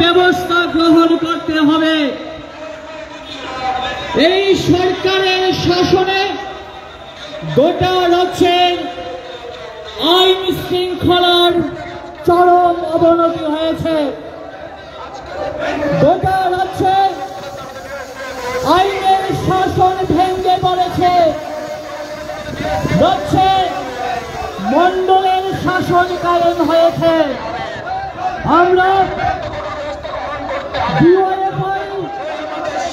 ব্যবস্থা গ্রহণ করতে হবে। এই সরকারের শাসনে গোটা রাজ্যের আইন শৃঙ্খলার চরম অবনতি হয়েছে। গোটা রাজ্যে আইনের শাসন ভেঙে পড়েছে। রাজ্যে মন্ডলের শাসন কায়েম হয়েছে। আমরা ডিওএফআই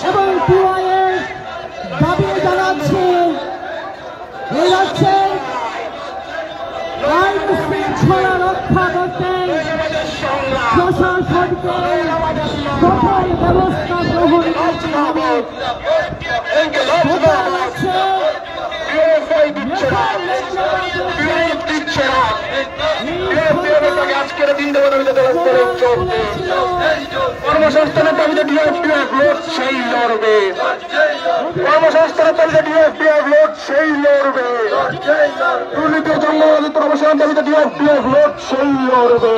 এবং টিওআইয়ের দাবি জানাচ্ছি, এই রাজ্যে আইন শৃঙ্খলা রক্ষা করতে প্রশাসনকে কঠোর ব্যবস্থা গ্রহণ করতে হবে। আজকের দিন কর্মসংস্থানের দাবিতে ডিএফডিএফ লোক সেই লড়বে। কর্মসংস্থানের দাবিতে ডিএফডিএফ লোক সেই লড়বে। দুর্নীতি জঙ্গলবাদের অবসানের দাবিতে ডিএফডিএফ লোক সেই লড়বে।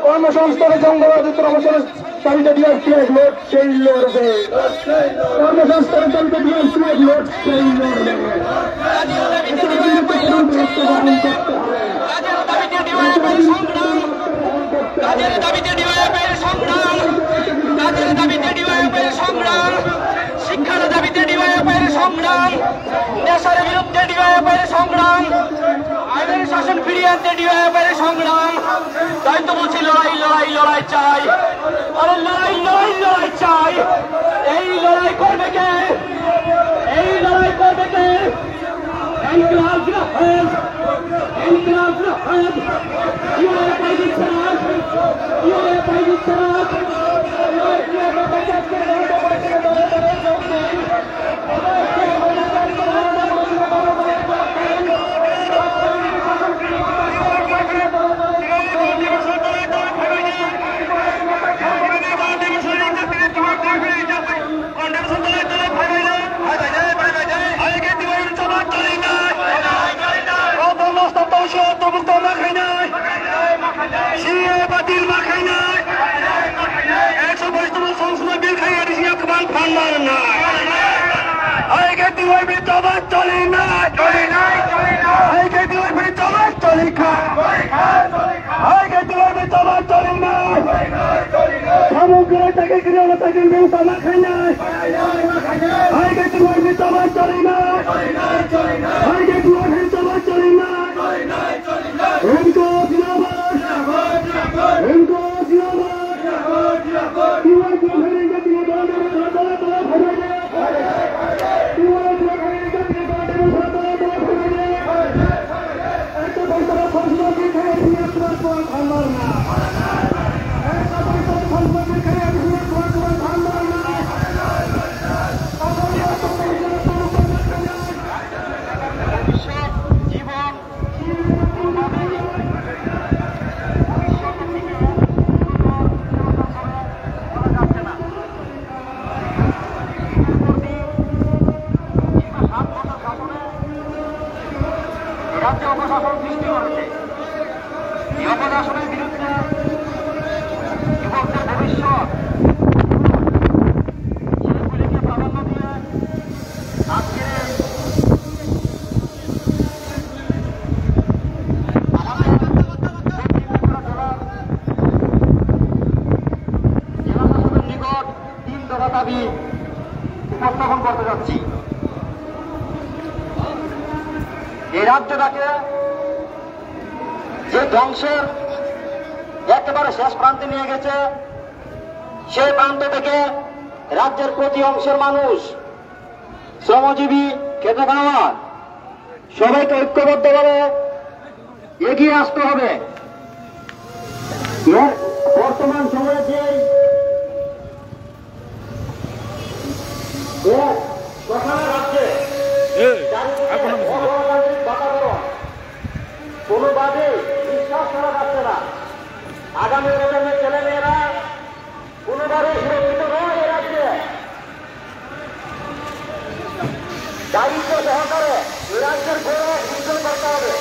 কর্মসংস্থানের জঙ্গলবাদের অবসানের দাবিতে ডিএফডিএফ লোক সেই লড়বে। কর্মসংস্থানের দাবিতে ডিএফডিএফ লোক সেই লড়বে। কাজের দাবিতে ডিওএফআইয়ের সংগ্রাম, কাজের দাবিতে ডিওএফআইয়ের সংগ্রাম, শিক্ষার দাবিতে ডিওএফআইয়ের সংগ্রাম, নেশার বিরুদ্ধে ডিওএফআইয়ের সংগ্রাম, আইনের শাসন ফিরিয়ে আনতে ডিওএফআইয়ের সংগ্রাম। তাই তো বলছি লড়াই লড়াই লড়াই চাই, আরে লড়াই লড়াই লড়াই চাই। এই লড়াই করবে কে? এই লড়াই করবে কে? ইনকিলাব জিন্দাবাদ, ইনকিলাব জিন্দাবাদ। ডিওএফআই জিন্দাবাদ, ডিওএফআই জিন্দাবাদ। উপস্থাপন করতে যাচ্ছি। এই রাজ্যটাকে যে ধ্বংসের একেবারে শেষ প্রান্তে নিয়ে গেছে, সেই প্রান্ত থেকে রাজ্যের প্রতি অংশের মানুষ, শ্রমজীবী, খেটে খাওয়া, সবাইকে ঐক্যবদ্ধভাবে এগিয়ে আসতে হবে। বর্তমান সময়ে যে রাজ্যে বাতাবরণ কোনোভাবে বিশ্বাস করা যাচ্ছে না। আগামী প্রজন্মের ছেলেমেয়েরা কোনোভাবে সুরক্ষিত নয়। এ রাজ্যে দায়িত্ব সহকারে এ রাজ্যের গৌরব উজ্জ্বল করতে হবে।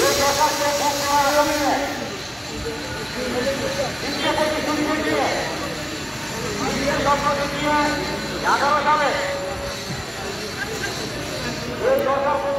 এই প্রশাসন সালে এই সরকার